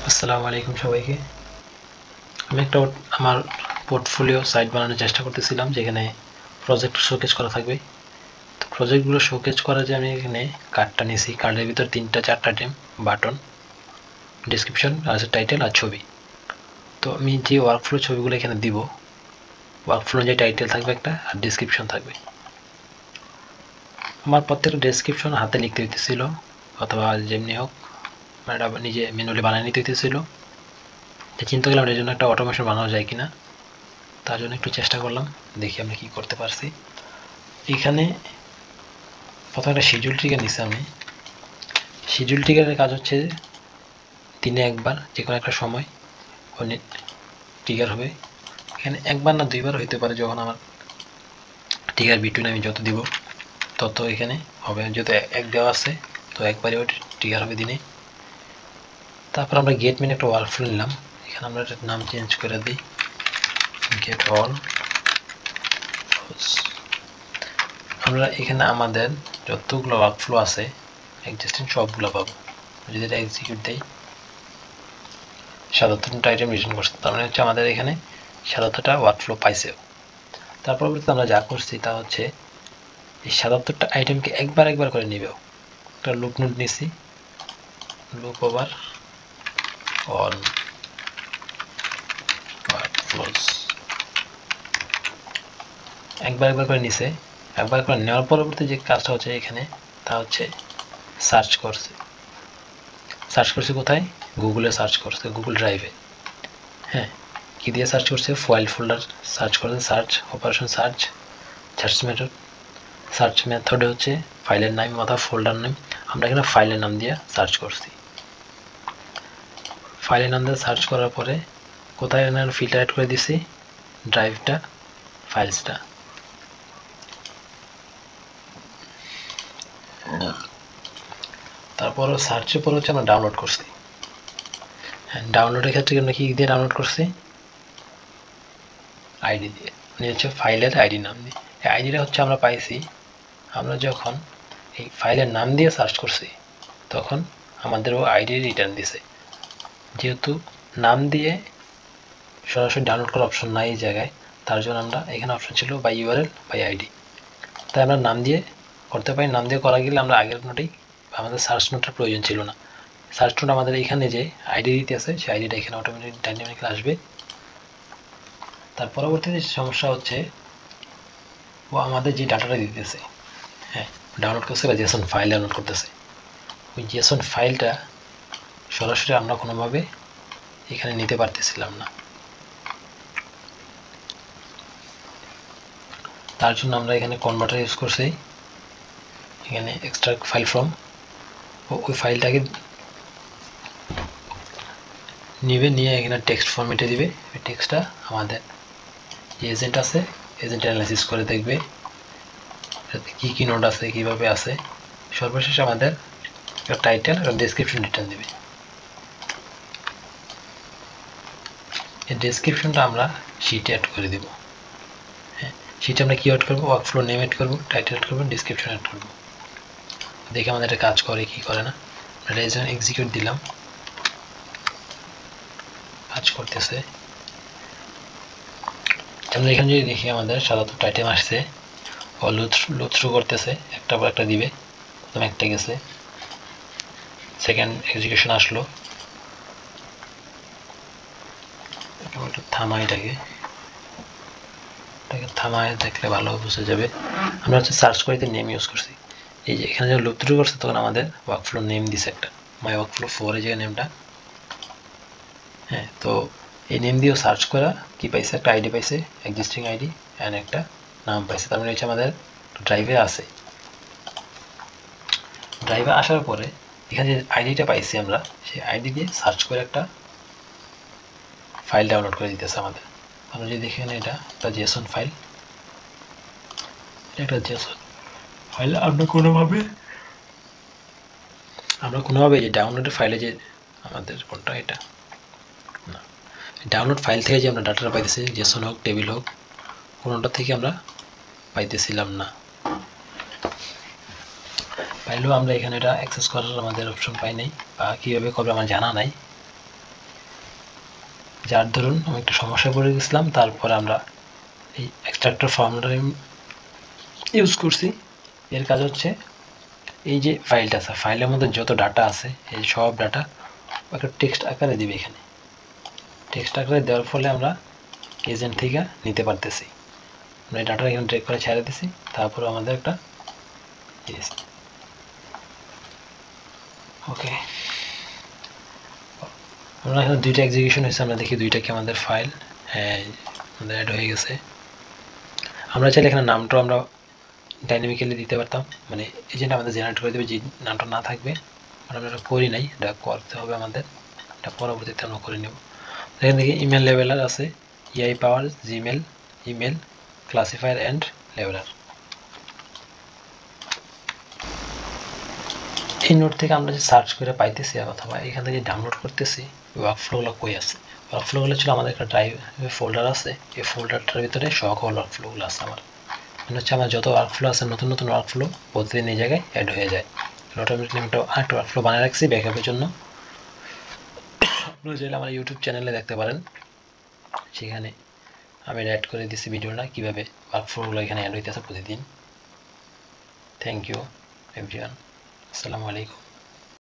আসসালামু আলাইকুম সবাইকে। আমি একটা আমার পোর্টফোলিও সাইট বানানোর চেষ্টা করতেছিলাম, যেখানে প্রজেক্ট শোকেজ করা থাকবে। তো প্রজেক্টগুলো শোকেজ করা যে আমি এখানে কার্ডটা নিয়েছি, কার্ডের ভিতর 3-4টা টেম বাটন, ডিসক্রিপশন আর টাইটেল আর ছবি। তো আমি যে ওয়ার্কফ্লো ছবিগুলো এখানে দিব, ওয়ার্কফ্লো যে টাইটেল থাকবে একটা আর ডিসক্রিপশন থাকবে। আমার প্রত্যেকটা ডেসক্রিপশন হাতে লিখতে হইতেছিল, অথবা যেমনি হোক এটা নিজে ম্যানুয়ালি বানিয়ে নিতে হইতেছিল। চিন্তা করলাম এর জন্য একটা অটোমেশন বানানো যায় কিনা, তার জন্য একটু চেষ্টা করলাম, দেখি আমরা কি করতে পারছি। এখানে প্রথমে একটা শিডিউল ট্রিগার নিচ্ছি আমি। শিডিউল ট্রিগারের কাজ হচ্ছে দিনে একবার যে কোনো একটা সময় ট্রিগার হবে। এখানে একবার না দুইবার হইতে পারে, যখন আমার ট্রিগার বিটুইন আমি যত দিব তত এখানে হবে। যেহেতু এক দেওয়া আছে, তো একবারই ট্রিগার হবে দিনে। তারপর আমরা গেট মেন একটা ওয়ার্কফ্লো নিলাম। এখানে আমরা এটার নাম চেঞ্জ করে দিই, গেট অল। আমরা এখানে আমাদের যতগুলো ওয়ার্কফ্লো আছে এক্সিস্টিং সবগুলো পাবো। যদি এটা এক্সিকিউট দেই, ৭৭টা আইটেম রিটার্ন করছে, তার মানে হচ্ছে আমাদের এখানে ৭৭টা ওয়ার্কফ্লো পাইছে। তার পরবর্তীতে আমরা যা করছি তা হচ্ছে এই ৭৭টা আইটেমকে একবার একবার করে নিবে। একটা লুপ নোড নিছি, লুপ ওভার অন ওয়ার্কফ্লোস, একবার একবার করে নিছে। একবার করে নেওয়ার পরবর্তী যে কাজটা হচ্ছে এখানে, তা হচ্ছে সার্চ করছে। সার্চ করছে কোথায়? গুগলে সার্চ করছে, গুগল ড্রাইভে। হ্যাঁ, কি দিয়ে সার্চ করছে? ফাইল ফোল্ডার সার্চ করছে, search operation search, search method. Search মেথডে হচ্ছে ফাইলের নাম অথবা ফোল্ডার নেম। আমরা এখানে ফাইলের নাম দিয়ে সার্চ করছি। ফাইলের নাম দিয়ে সার্চ করার পরে কোথায় ফিল্টার অ্যাড করে দিছি? ড্রাইভটা, ফাইলসটা। তারপর সার্চের পর হচ্ছে আমরা ডাউনলোড করছি। হ্যাঁ, ডাউনলোডের ক্ষেত্রে আমরা কি দিয়ে ডাউনলোড করছি? আইডি দিয়ে, মানে হচ্ছে ফাইলের আইডি নাম দিয়ে। এই আইডিটা হচ্ছে আমরা পাইছি আমরা যখন এই ফাইলের নাম দিয়ে সার্চ করছি, তখন আমাদেরও আইডি রিটার্ন দিছে। যেহেতু নাম দিয়ে সরাসরি ডাউনলোড করার অপশন নাই এই জায়গায়, তার জন্য আমরা এখানে অপশন ছিল বাই ইউআরএল বাই আইডি, তাই আমরা নাম দিয়ে করতে পারি। নাম দিয়ে করা গেলে আমরা আগের নোটেই আমাদের সার্চ নোটটার প্রয়োজন ছিল না। সার্চ নোট আমাদের এখানে যে আইডি দিতে আছে, সেই আইডিটা এখানে অটোমেটিক ডাইনামিক্যালি আসবে। তার পরবর্তীতে সমস্যা হচ্ছে ও আমাদের যে ডাটাটা দিতেছে, হ্যাঁ ডাউনলোড করছে বা জেসন ফাইল ডাউনলোড করতেছে, ওই জেসন ফাইলটা সরাসরি আমরা কোনোভাবে এখানে নিতে পারতেছিলাম না। তার জন্য আমরা এখানে কনভার্টার ইউজ করছি। এখানে এক্সট্রাক্ট ফাইল ফ্রম, ওই ফাইলটাকে নিবে, নিয়ে এখানে টেক্সট ফরম্যাটে দিবে। ওই টেক্সটটা আমাদের যে এজেন্ট আছে, এজেন্ট অ্যানালাইসিস করে দেখবে কি কি নোট আছে, কিভাবে আছে। সর্বশেষ আমাদের একটা টাইটেল আর ডেসক্রিপশন রিটার্ন দিবে। এই ডেসক্রিপশনটা আমরা শিটে অ্যাড করে দিব। হ্যাঁ, শিটে আমরা কি অ্যাড করবো? ওয়ার্কফ্লো নেম অ্যাড করবো, টাইটেল অ্যাড করবো, ডেসক্রিপশন অ্যাড করবো। দেখে আমাদের এটা কাজ করে কি করে না। আমরা যখন এক্সিকিউট দিলাম, কাজ করতেছে। আমরা এখানে যদি দেখি আমাদের ৭৭টা আইটেম আসছে, ও লুপ থ্রু করতেছে, একটা পর একটা দিবে। প্রথমে একটা গেছে, সেকেন্ড এক্সিকিউশন আসলো। একটু থামাই, এটাকে থামায় দেখলে ভালো বুঝে যাবে। আমরা হচ্ছে সার্চ করিতে নেম ইউজ করছি। এই যে এখানে যখন লুপ থ্রু করছে, তখন আমাদের ওয়ার্কফ্লো নেম দিছে একটা, মাই ওয়ার্কফ্লো 4 এই জায়গায় নেমটা। হ্যাঁ, তো এই নেম দিয়েও সার্চ করা কি পাইছে? একটা আইডি পাইছে, এক্সিস্টিং আইডি, অ্যান্ড একটা নাম পাইছে। তার মানে হচ্ছে আমাদের ড্রাইভে আছে। ড্রাইভে আসার পরে এখানে যে আইডিটা পাইছি আমরা, সেই আইডি দিয়ে সার্চ করে একটা ফাইল ডাউনলোড করে দিতেছে আমাদের। আমরা যদি দেখি এখানে এটা একটা জেসন ফাইল, এটা একটা জেসন ফাইল। আমরা কোনোভাবে যে ডাউনলোডের ফাইলে যে আমাদের কোনটা এটা না, ডাউনলোড ফাইল থেকে যে আমরা ডাটাটা পাইতেছি, জেসন হোক টেবিল হোক, কোনোটা থেকে আমরা পাইতেছিলাম না। পাইলেও আমরা এখানে এটা অ্যাক্সেস করার আমাদের অপশন পাই নাই, বা কীভাবে করবে আমার জানা নাই। যার ধরুন আমি একটা সমস্যায় পড়ে গেছিলাম, তারপর আমরা এই এক্সট্রাক্টর ফর্মুলা ইউজ করছি। এর কাজ হচ্ছে এই যে ফাইলটা আছে, ফাইলের মধ্যে যত ডাটা আছে এই সব ডাটা একটা টেক্সট আকারে দিবে। এখানে টেক্সট আকারে দেওয়ার ফলে আমরা এজেন্ট থেকে নিতে পারতেছি। আমরা এই ডাটা এখানে ড্রেগ করে ছেড়ে দিছি, তারপর আমাদের একটা ওকে, আমরা এখানে দুইটা এক্সিকিউশন হয়েছে, আমরা দেখি দুইটা কি আমাদের ফাইল, হ্যাঁ আমাদের অ্যাড হয়ে গেছে। আমরা চাইলে এখানে নামটাও আমরা ডাইনামিক্যালি দিতে পারতাম, মানে এজেন্ট আমাদের জেনারেট করে দেবে যে নামটা না থাকবে, আমরা এটা করি নাই, এটা করতে হবে আমাদের, এটা পরবর্তীতে আমরা করে নেব। এখান থেকে ইমেল লেভেলার আছে, AI power Gmail email classifier and লেভেলার। এই নোট থেকে আমরা যে সার্চ করে পাইতেছি অথবা এখান থেকে ডাউনলোড করতেছি, ওয়ার্কফ্লোগুলো কই আছে। ওয়ার্কফ্লোগুলো ছিল আমাদের একটা ড্রাইভ ফোল্ডার আছে, এই ফোল্ডারটার ভিতরে সকল ওয়ার্কফ্লোগুলো আছে আমার। মানে হচ্ছে আমার যত ওয়ার্কফ্লো আছে, নতুন নতুন ওয়ার্কফ্লো প্রতিদিন এই জায়গায় অ্যাড হয়ে যায়। অটোমেটিকলি আমি আরেকটা ওয়ার্কফ্লো বানিয়ে রাখছি ব্যাকআপের জন্য। আপনারা চাইলে আমার ইউটিউব চ্যানেলে দেখতে পারেন, সেখানে আমি অ্যাড করে দিচ্ছি ভিডিওটা কীভাবে ওয়ার্কফ্লোগুলো এখানে অ্যাড হইতেছে প্রতিদিন। থ্যাংক ইউ এভরিওয়ান, আসসালামু আলাইকুম।